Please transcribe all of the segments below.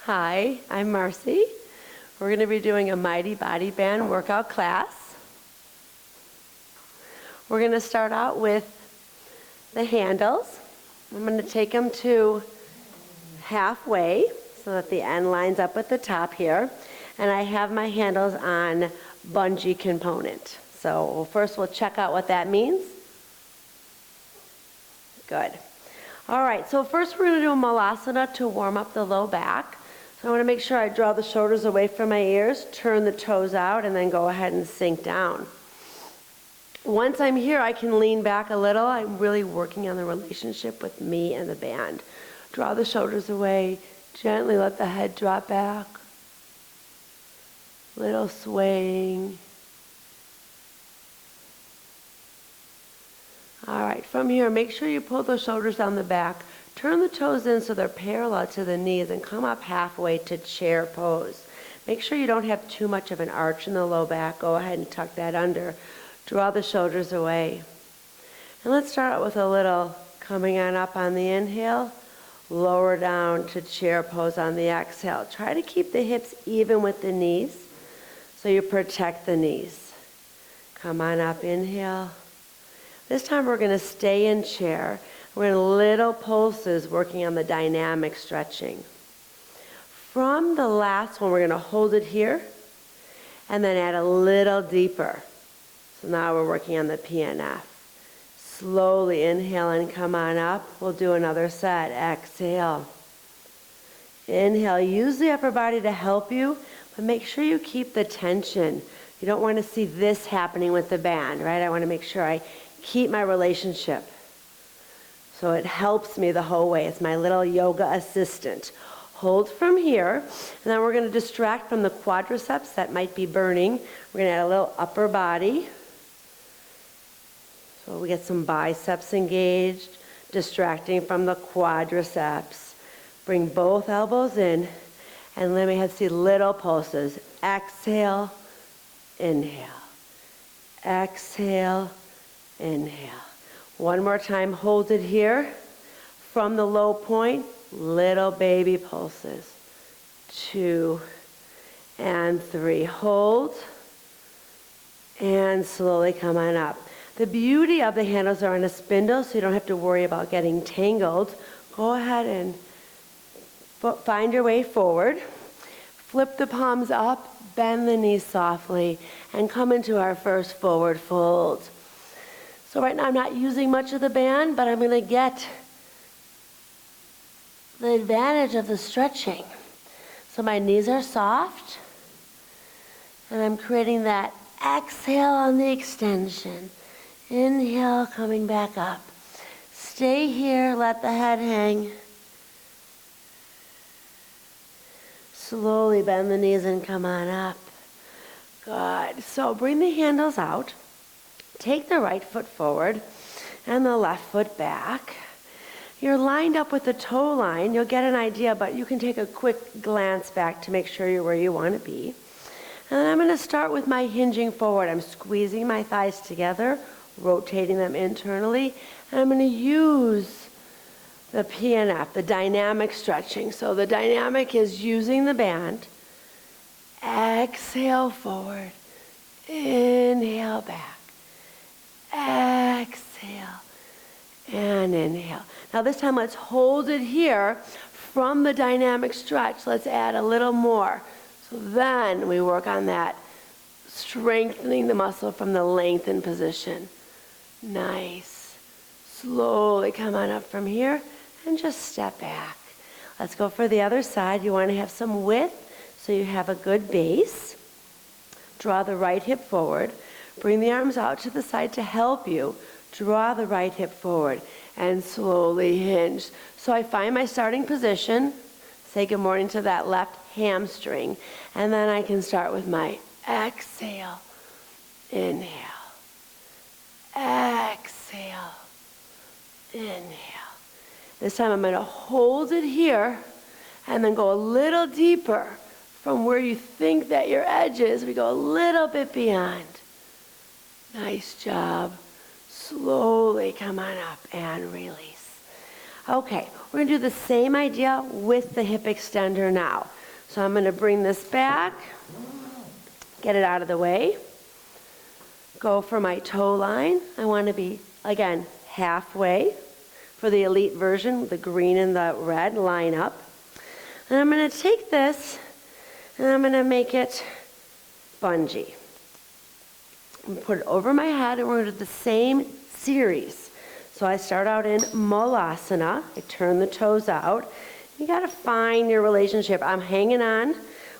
Hi, I'm Marcy. We're going to be doing a Mighty Body Band workout class. We're going to start out with the handles. I'm going to take them to halfway so that the end lines up at the top here. And I have my handles on bungee component. So first we'll check out what that means. Good. All right, so first we're going to do a malasana to warm up the low back. So I want to make sure I draw the shoulders away from my ears, turn the toes out, and then go ahead and sink down. Once I'm here, I can lean back a little. I'm really working on the relationship with me and the band. Draw the shoulders away, gently let the head drop back. Little swaying. All right, from here, make sure you pull the shoulders down the back. Turn the toes in so they're parallel to the knees and come up halfway to chair pose. Make sure you don't have too much of an arch in the low back. Go ahead and tuck that under. Draw the shoulders away. And let's start out with a little coming on up on the inhale, lower down to chair pose on the exhale. Try to keep the hips even with the knees so you protect the knees. Come on up, inhale. This time we're going to stay in chair. We're in little pulses working on the dynamic stretching. From the last one, we're going to hold it here and then add a little deeper. So now we're working on the PNF. Slowly inhale and come on up. We'll do another set. Exhale. Inhale. Use the upper body to help you, but make sure you keep the tension. You don't want to see this happening with the band, right? I want to make sure I keep my relationship. So it helps me the whole way. It's my little yoga assistant. Hold from here, and then we're going to distract from the quadriceps that might be burning. We're going to add a little upper body. So we get some biceps engaged, distracting from the quadriceps. Bring both elbows in, and let me see little pulses. Exhale, inhale. Exhale, inhale. One more time, hold it here. From the low point, little baby pulses. 2 and 3. Hold. And slowly come on up. The beauty of the handles are on a spindle, so you don't have to worry about getting tangled. Go ahead and find your way forward. Flip the palms up, bend the knees softly, and come into our first forward fold. So right now I'm not using much of the band, but I'm going to get the advantage of the stretching. So my knees are soft, and I'm creating that exhale on the extension. Inhale, coming back up. Stay here, let the head hang. Slowly bend the knees and come on up. Good. So bring the handles out. Take the right foot forward and the left foot back. You're lined up with the toe line. You'll get an idea, but you can take a quick glance back to make sure you're where you want to be. And then I'm going to start with my hinging forward. I'm squeezing my thighs together, rotating them internally, and I'm going to use the PNF, the dynamic stretching. So the dynamic is using the band. Exhale forward. Inhale back. Exhale and inhale. Now this time let's hold it here from the dynamic stretch. Let's add a little more. So then we work on that, strengthening the muscle from the lengthened position. Nice. Slowly come on up from here and just step back. Let's go for the other side. You want to have some width so you have a good base. Draw the right hip forward. Bring the arms out to the side to help you. Draw the right hip forward and slowly hinge. So I find my starting position. Say good morning to that left hamstring. And then I can start with my exhale. Inhale. Exhale. Inhale. This time I'm going to hold it here and then go a little deeper from where you think that your edge is. We go a little bit beyond. Nice job. Slowly come on up and release. Okay, we're going to do the same idea with the hip extender now. So I'm going to bring this back, get it out of the way, go for my toe line. I want to be, again, halfway. For the elite version, the green and the red line up. And I'm going to take this and I'm going to make it bungee. I'm going to put it over my head and we're going to do the same series. So I start out in Malasana. I turn the toes out. You got to find your relationship. I'm hanging on,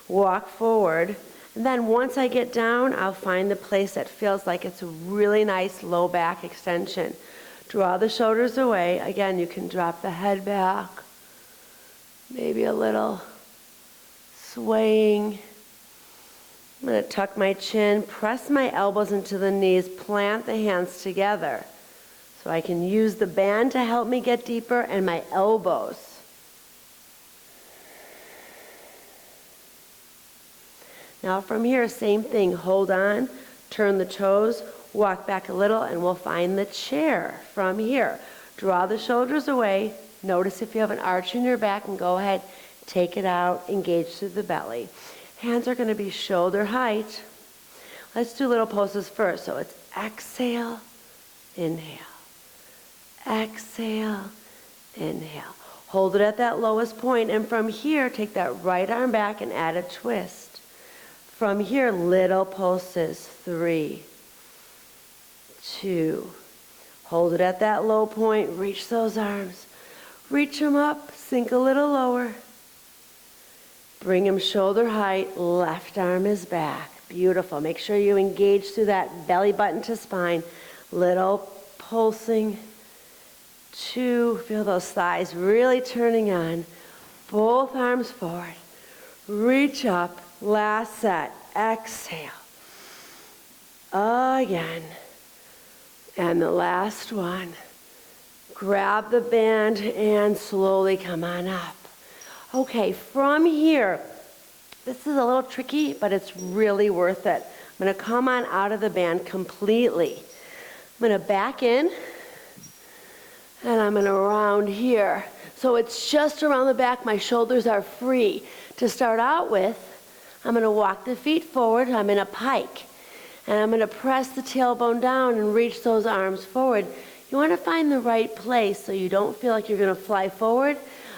walk forward, and then once I get down, I'll find the place that feels like it's a really nice low back extension. Draw the shoulders away. Again, you can drop the head back, maybe a little swaying. I'm going to tuck my chin, press my elbows into the knees, plant the hands together. So I can use the band to help me get deeper and my elbows. Now from here, same thing. Hold on, turn the toes, walk back a little, and we'll find the chair from here. Draw the shoulders away. Notice if you have an arch in your back, and go ahead, take it out, engage through the belly. Hands are going to be shoulder height. Let's do little poses first. So it's exhale, inhale. Exhale, inhale. Hold it at that lowest point, and from here, take that right arm back and add a twist. From here, little pulses. 3, 2. Hold it at that low point. Reach those arms. Reach them up. Sink a little lower. Bring them shoulder height. Left arm is back. Beautiful. Make sure you engage through that belly button to spine. Little pulsing. 2. Feel those thighs really turning on. Both arms forward. Reach up. Last set. Exhale. Again. And the last one. Grab the band and slowly come on up. Okay, from here, this is a little tricky, but it's really worth it. I'm going to come on out of the band completely. I'm going to back in, and I'm going to round here. So it's just around the back. My shoulders are free. To start out with, I'm going to walk the feet forward. I'm in a pike. And I'm going to press the tailbone down and reach those arms forward. You want to find the right place so you don't feel like you're going to fly forward,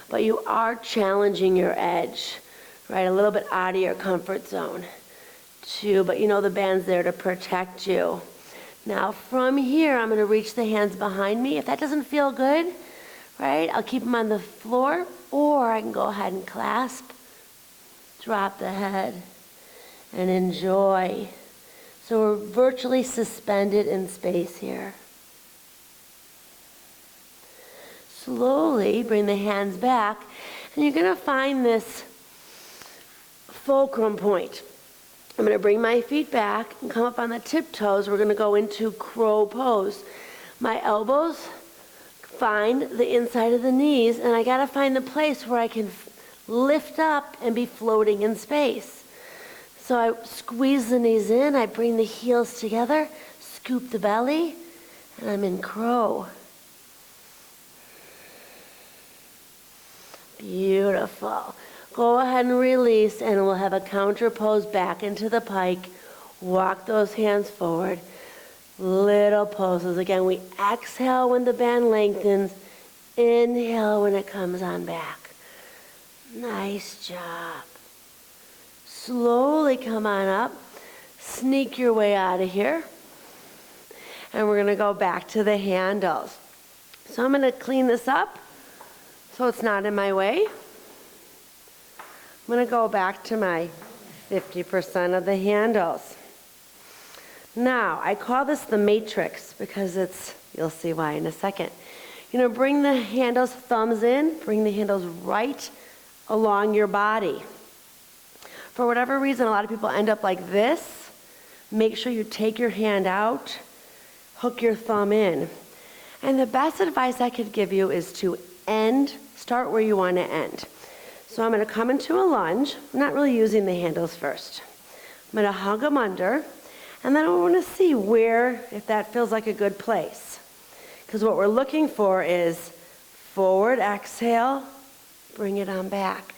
but you are challenging your edge, right? A little bit out of your comfort zone. 2, but you know the band's there to protect you. Now from here, I'm going to reach the hands behind me. If that doesn't feel good, right, I'll keep them on the floor, or I can go ahead and clasp, drop the head, and enjoy. So we're virtually suspended in space here. Slowly bring the hands back, and you're going to find this fulcrum point. I'm going to bring my feet back and come up on the tiptoes. We're going to go into crow pose. My elbows find the inside of the knees, and I got to find the place where I can lift up and be floating in space. So I squeeze the knees in, I bring the heels together, scoop the belly, and I'm in crow. Beautiful. Go ahead and release, and we'll have a counter pose back into the pike. Walk those hands forward. Little poses. Again, we exhale when the band lengthens. Inhale when it comes on back. Nice job. Slowly come on up. Sneak your way out of here. And we're going to go back to the handles. So I'm going to clean this up so it's not in my way. I'm going to go back to my 50% of the handles. Now, I call this the matrix because it's, you'll see why in a second. You know, bring the handles, thumbs in, bring the handles right along your body. For whatever reason, a lot of people end up like this. Make sure you take your hand out, hook your thumb in. And the best advice I could give you is to start where you want to end. So I'm going to come into a lunge. I'm not really using the handles first. I'm going to hug them under, and then I want to see if that feels like a good place. Because what we're looking for is forward exhale, bring it on back.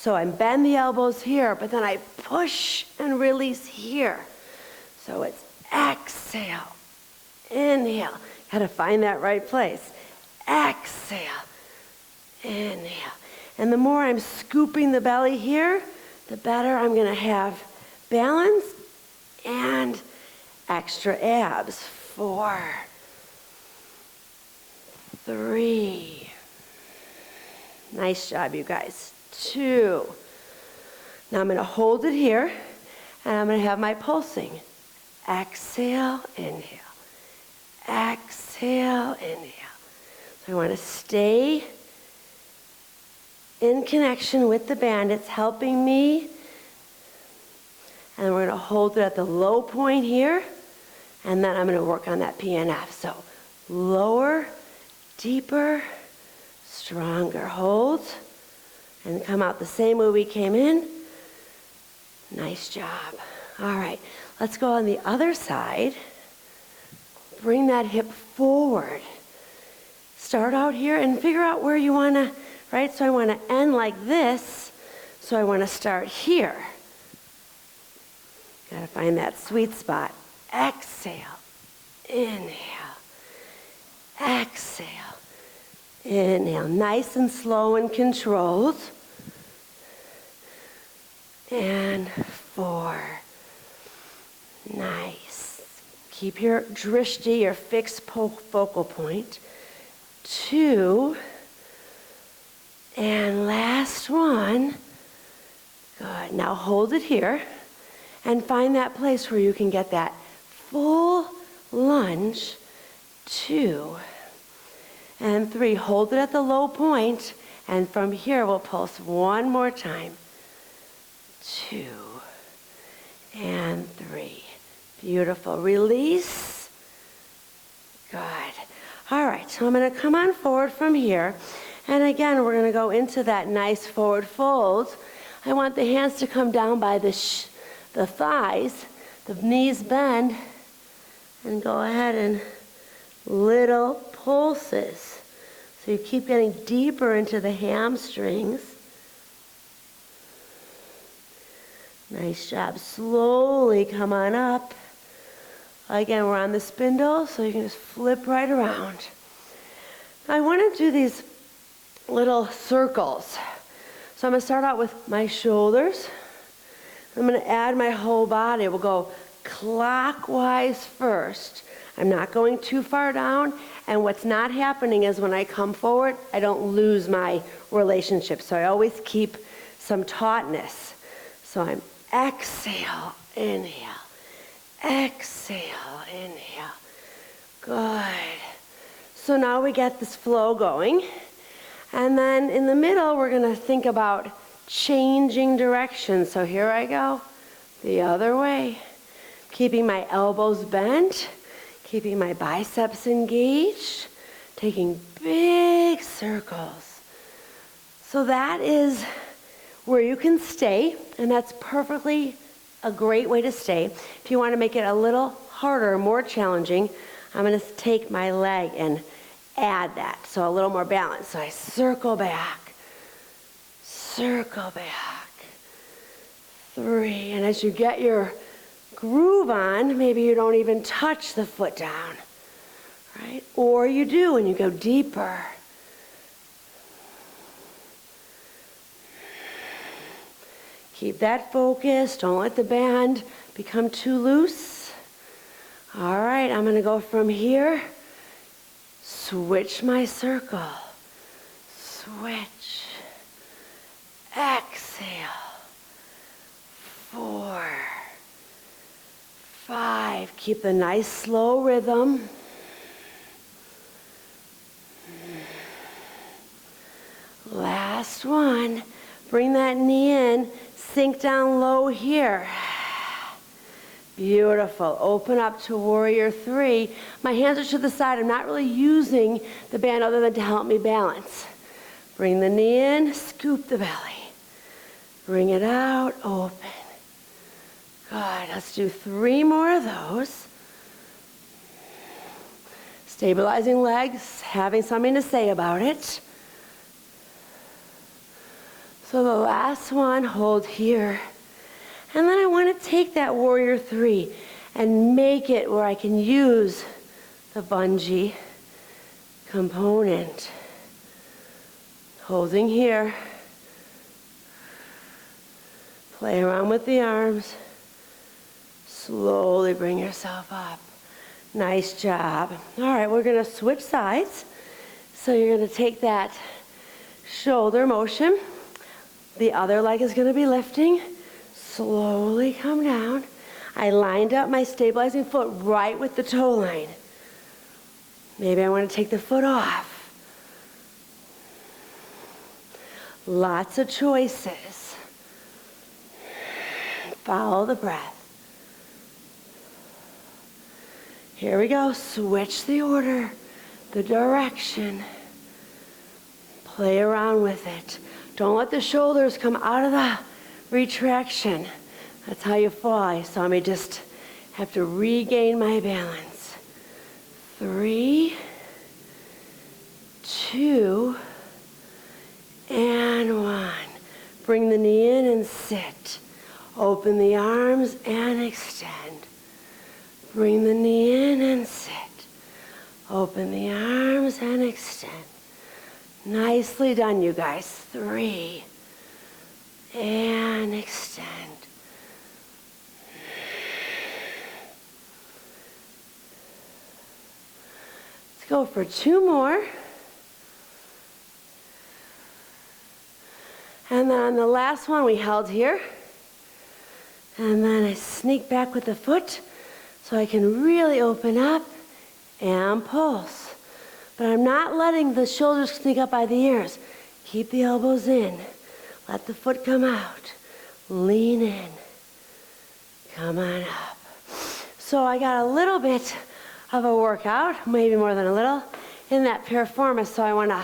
So I bend the elbows here, but then I push and release here. So it's exhale, inhale. Gotta find that right place. Exhale, inhale. And the more I'm scooping the belly here, the better I'm gonna have balance and extra abs. 4, 3. Nice job, you guys. 2. Now I'm gonna hold it here, and I'm gonna have my pulsing. Exhale, inhale. Exhale, inhale. So I want to stay in connection with the band. It's helping me. And we're going to hold it at the low point here. And then I'm going to work on that PNF. So lower, deeper, stronger. Hold. And come out the same way we came in. Nice job. All right. Let's go on the other side. Bring that hip forward. Start out here and figure out where you want to, right? So I want to end like this. So I want to start here. Got to find that sweet spot. Exhale. Inhale. Exhale. Inhale. Nice and slow and controlled. And 4. Nice. Keep your drishti, your fixed focal point. 2. And last one. Good. Now hold it here and find that place where you can get that full lunge. 2. And 3. Hold it at the low point, and from here we'll pulse one more time. 2 and 3. Beautiful. Release. Good. All right, so I'm going to come on forward from here. And again, we're going to go into that nice forward fold. I want the hands to come down by the thighs, the knees bend, and go ahead and little pulses. So you keep getting deeper into the hamstrings. Nice job. Slowly come on up. Again, we're on the spindle, so you can just flip right around. I want to do these little circles. So I'm going to start out with my shoulders. I'm going to add my whole body. We'll go clockwise first. I'm not going too far down, and what's not happening is when I come forward, I don't lose my relationship. So I always keep some tautness. So I'm exhale, inhale. Exhale, inhale. Good. So now we get this flow going. And then in the middle, we're going to think about changing direction. So here I go, the other way. Keeping my elbows bent, keeping my biceps engaged, taking big circles. So that is where you can stay, and that's perfectly a great way to stay. If you want to make it a little harder, more challenging, I'm going to take my leg and add that, so a little more balance. So I circle back, 3, and as you get your groove on, maybe you don't even touch the foot down, right? Or you do and you go deeper. Keep that focus. Don't let the band become too loose. All right, I'm going to go from here. Switch my circle. Switch. Exhale. 4, 5. Keep the nice slow rhythm. Last one. Bring that knee in. Sink down low here. Beautiful. Open up to warrior 3. My hands are to the side. I'm not really using the band other than to help me balance. Bring the knee in, scoop the belly. Bring it out, open. Good. Let's do 3 more of those. Stabilizing legs, having something to say about it. So the last one, hold here. And then I want to take that warrior three and make it where I can use the bungee component. Holding here. Play around with the arms. Slowly bring yourself up. Nice job. All right, we're going to switch sides. So you're going to take that shoulder motion. The other leg is going to be lifting. Slowly come down. I lined up my stabilizing foot right with the toe line. Maybe I want to take the foot off. Lots of choices. Follow the breath. Here we go. Switch the order, the direction. Play around with it. Don't let the shoulders come out of the retraction. That's how you fall. You saw me just have to regain my balance. 3, 2, and 1. Bring the knee in and sit. Open the arms and extend. Bring the knee in and sit. Open the arms and extend. Nicely done, you guys. 3, and extend. Let's go for 2 more. And then on the last one, we held here. And then I sneak back with the foot so I can really open up and pulse. But I'm not letting the shoulders sneak up by the ears. Keep the elbows in. Let the foot come out. Lean in. Come on up. So I got a little bit of a workout, maybe more than a little, in that piriformis. So I want to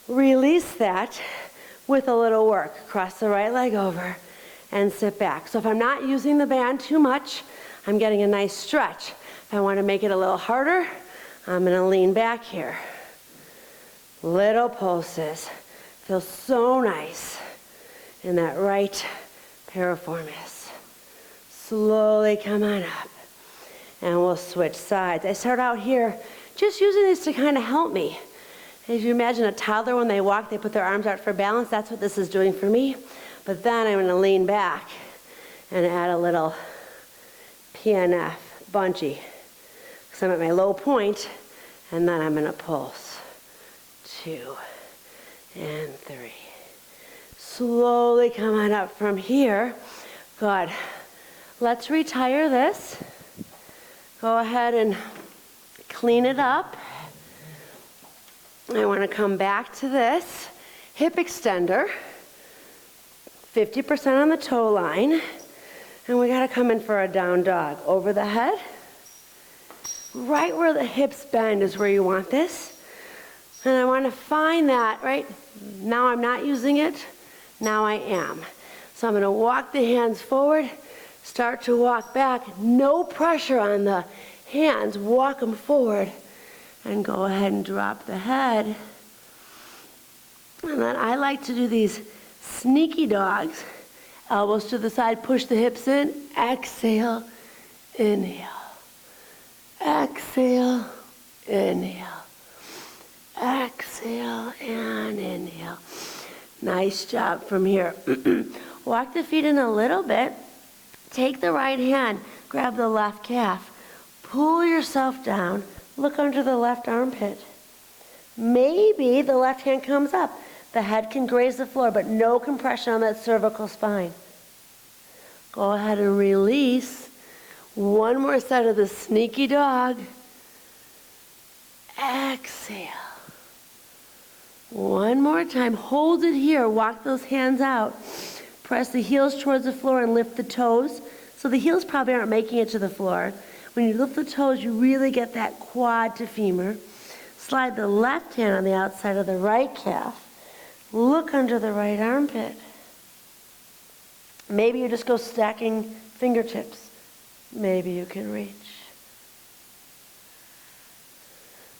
release that with a little work. Cross the right leg over and sit back. So if I'm not using the band too much, I'm getting a nice stretch. If I want to make it a little harder, I'm going to lean back here. Little pulses. Feels so nice in that right piriformis. Slowly come on up. And we'll switch sides. I start out here just using this to kind of help me. As you imagine a toddler, when they walk, they put their arms out for balance. That's what this is doing for me. But then I'm going to lean back and add a little PNF bungee. So I'm at my low point, and then I'm going to pulse. 2 and 3. Slowly come on up from here. Good. Let's retire this. Go ahead and clean it up. I want to come back to this hip extender. 50% on the toe line. And we got to come in for a down dog. Over the head. Right where the hips bend is where you want this. And I want to find that, right? Now I'm not using it. Now I am. So I'm going to walk the hands forward. Start to walk back. No pressure on the hands. Walk them forward. And go ahead and drop the head. And then I like to do these sneaky dogs. Elbows to the side. Push the hips in. Exhale. Inhale. Exhale. Inhale. Exhale and inhale. Nice job from here. Walk the feet in a little bit. Take the right hand, grab the left calf, pull yourself down, look under the left armpit. Maybe the left hand comes up. The head can graze the floor, but no compression on that cervical spine. Go ahead and release. One more set of the sneaky dog. Exhale. One more time. Hold it here. Walk those hands out. Press the heels towards the floor and lift the toes. So the heels probably aren't making it to the floor. When you lift the toes, you really get that quad to femur. Slide the left hand on the outside of the right calf. Look under the right armpit. Maybe you just go stacking fingertips. Maybe you can reach.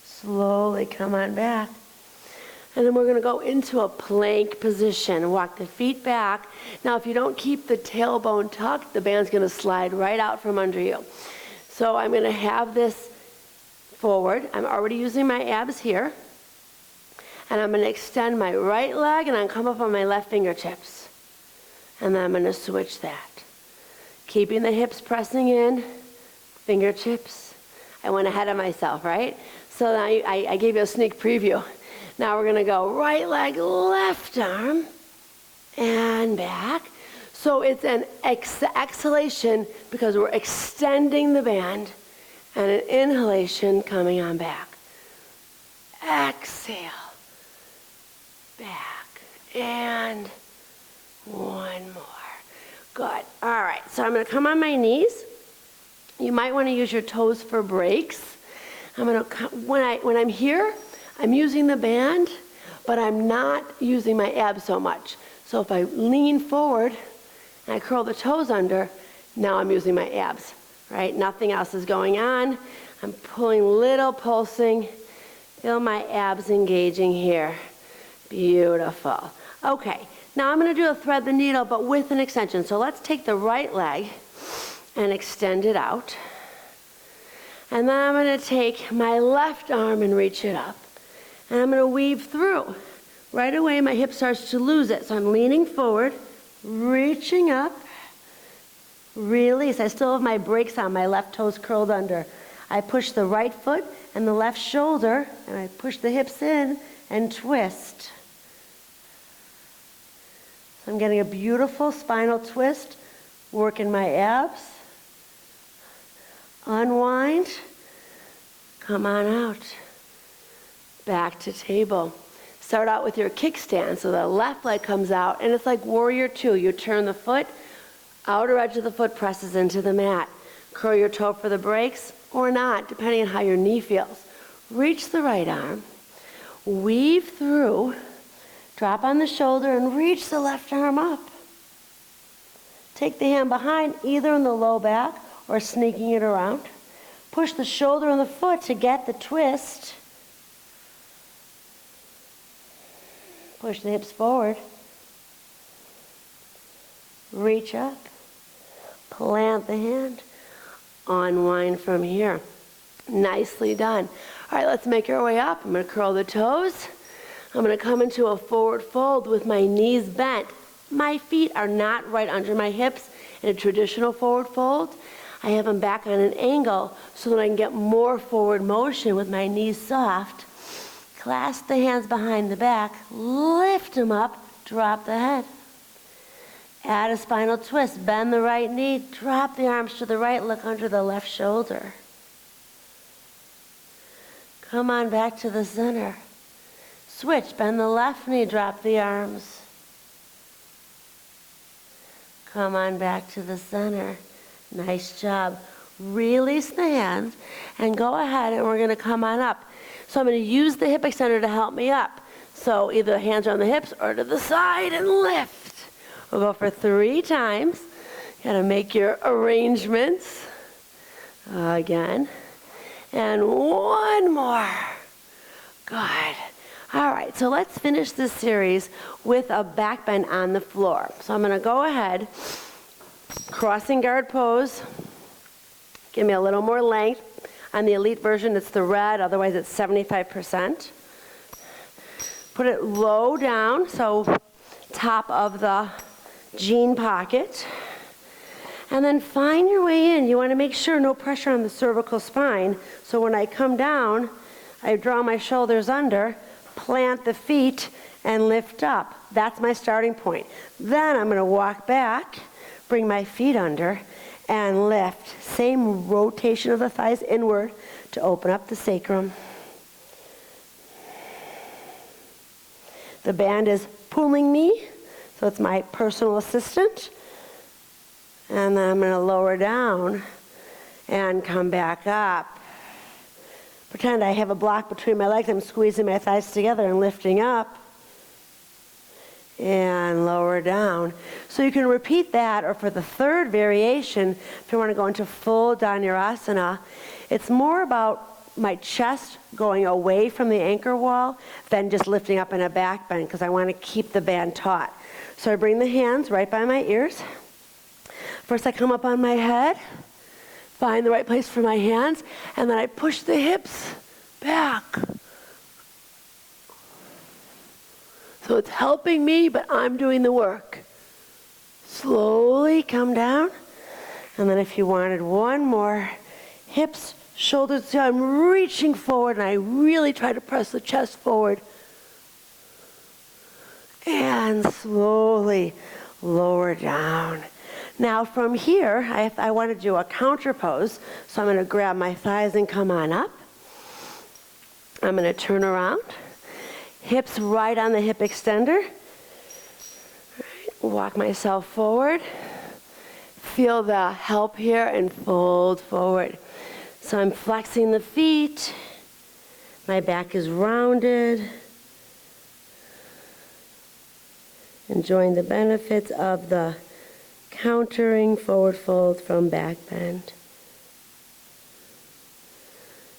Slowly come on back. And then we're going to go into a plank position. Walk the feet back. Now, if you don't keep the tailbone tucked, the band's going to slide right out from under you. So I'm going to have this forward. I'm already using my abs here. And I'm going to extend my right leg and I'm come up on my left fingertips. And then I'm going to switch that. Keeping the hips pressing in, fingertips. I went ahead of myself, right? So now I gave you a sneak preview. Now we're going to go right leg, left arm, and back. So it's an exhalation because we're extending the band, and an inhalation coming on back. Exhale, back, and one more. Good. All right, so I'm going to come on my knees. You might want to use your toes for breaks. When I'm here, I'm using the band, but I'm not using my abs so much. So if I lean forward and I curl the toes under, now I'm using my abs, right? Nothing else is going on. I'm pulling little pulsing. Feel my abs engaging here. Beautiful. Okay, now I'm going to do a thread the needle, but with an extension. So let's take the right leg and extend it out. And then I'm going to take my left arm and reach it up. And I'm going to weave through. Right away, my hip starts to lose it. So I'm leaning forward, reaching up, release. I still have my brakes on, my left toes curled under. I push the right foot and the left shoulder, and I push the hips in and twist. So I'm getting a beautiful spinal twist, working my abs. Unwind, come on out. Back to table. Start out with your kickstand. So the left leg comes out, and it's like warrior two. You turn the foot, outer edge of the foot presses into the mat. Curl your toe for the breaks or not, depending on how your knee feels. Reach the right arm, weave through, drop on the shoulder, and reach the left arm up. Take the hand behind, either in the low back or sneaking it around. Push the shoulder and the foot to get the twist. Push the hips forward. Reach up. Plant the hand. Unwind from here. Nicely done. All right, let's make our way up. I'm going to curl the toes. I'm going to come into a forward fold with my knees bent. My feet are not right under my hips in a traditional forward fold. I have them back on an angle so that I can get more forward motion with my knees soft. Clasp the hands behind the back, lift them up, drop the head. Add a spinal twist, bend the right knee, drop the arms to the right, look under the left shoulder. Come on back to the center. Switch, bend the left knee, drop the arms. Come on back to the center. Nice job. Release the hands and go ahead, and we're going to come on up. So I'm going to use the hip extender to help me up. So either the hands are on the hips or to the side and lift. We'll go for 3 times. Got to make your arrangements. Again. And one more. Good. All right, so let's finish this series with a back bend on the floor. So I'm going to go ahead, crossing guard pose. Give me a little more length. On the elite version, it's the red, otherwise it's 75%. Put it low down, so top of the jean pocket. And then find your way in. You want to make sure no pressure on the cervical spine. So when I come down, I draw my shoulders under, plant the feet, and lift up. That's my starting point. Then I'm going to walk back, bring my feet under, and lift. Same rotation of the thighs inward to open up the sacrum. The band is pulling me, so it's my personal assistant. And then I'm going to lower down and come back up. Pretend I have a block between my legs. I'm squeezing my thighs together and lifting up. And lower down. So you can repeat that, or for the third variation, if you want to go into full Dhanurasana, it's more about my chest going away from the anchor wall, then just lifting up in a back bend because I want to keep the band taut. So I bring the hands right by my ears. First I come up on my head, find the right place for my hands, and then I push the hips back. So it's helping me, but I'm doing the work. Slowly come down. And then if you wanted one more, hips, shoulders, so I'm reaching forward and I really try to press the chest forward. And slowly lower down. Now from here, I want to do a counter pose. So I'm going to grab my thighs and come on up. I'm going to turn around. Hips right on the hip extender. Walk myself forward. Feel the help here and fold forward. So I'm flexing the feet. My back is rounded. Enjoying the benefits of the countering forward fold from back bend.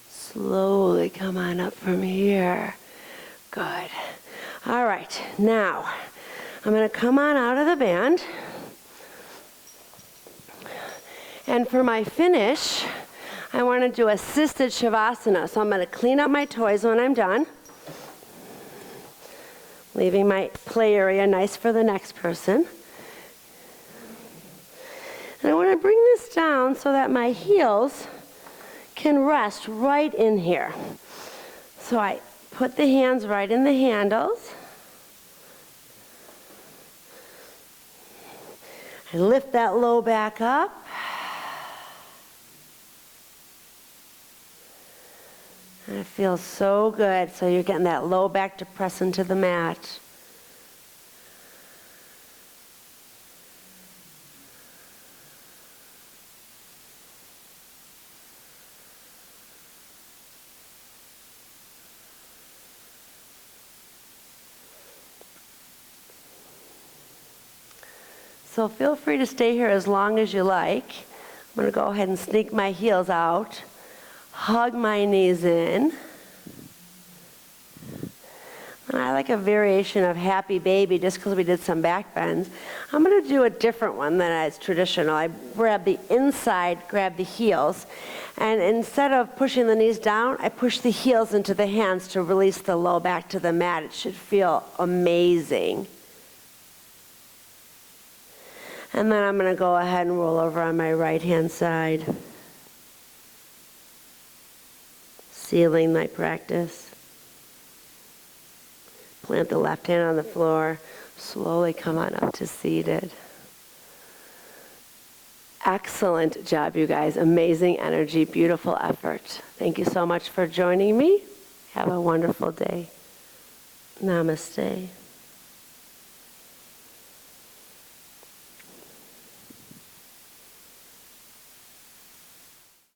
Slowly come on up from here. Good. All right, now I'm going to come on out of the band. And for my finish, I want to do assisted shavasana. So I'm going to clean up my toys when I'm done, leaving my play area nice for the next person. And I want to bring this down so that my heels can rest right in here. So I put the hands right in the handles. I lift that low back up. And it feels so good. So you're getting that low back to press into the mat. So feel free to stay here as long as you like. I'm going to go ahead and sneak my heels out. Hug my knees in. And I like a variation of happy baby just because we did some back bends. I'm going to do a different one than is traditional. I grab the inside, grab the heels, and instead of pushing the knees down, I push the heels into the hands to release the low back to the mat. It should feel amazing. And then I'm going to go ahead and roll over on my right-hand side, sealing my practice. Plant the left hand on the floor. Slowly come on up to seated. Excellent job, you guys. Amazing energy, beautiful effort. Thank you so much for joining me. Have a wonderful day. Namaste.